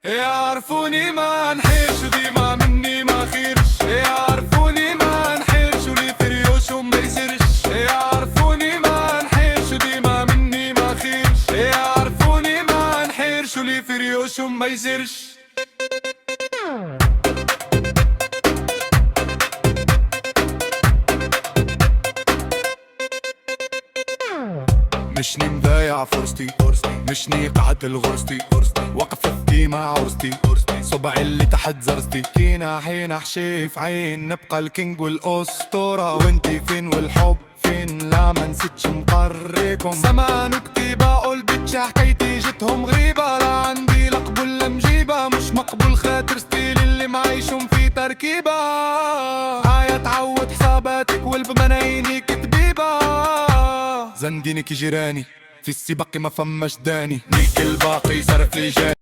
يعرفوني ما نحيرش وديما مني ما خيرش، يعرفوني ما نحيرش ولي فريوش وما يسرش، يعرفوني ما نحيرش وديما مني ما خيرش، يعرفوني ما نحيرش ولي فريوش وما يسرش. مشني مضايع فرصتي، مشني قعد الغرستي، وقف في مع عرستي، صبعي اللي تحت زرستي، كينا حين حشيف عين نبقى الكينج والأسطورة، وانتي فين والحب فين؟ لا ما نسيتش مقريكم زمان وكتيبة، قول بتش حكايتي جتهم غريبة، لا عندي لقبول لا مجيبة، مش مقبول خاطر ستيل اللي معيشهم في تركيبة، عايا تعود حساباتك والبمناينك كتبيبة، زنديني كي جيراني في السباق ما فماش داني، نيك الباقي صرف لي جاني.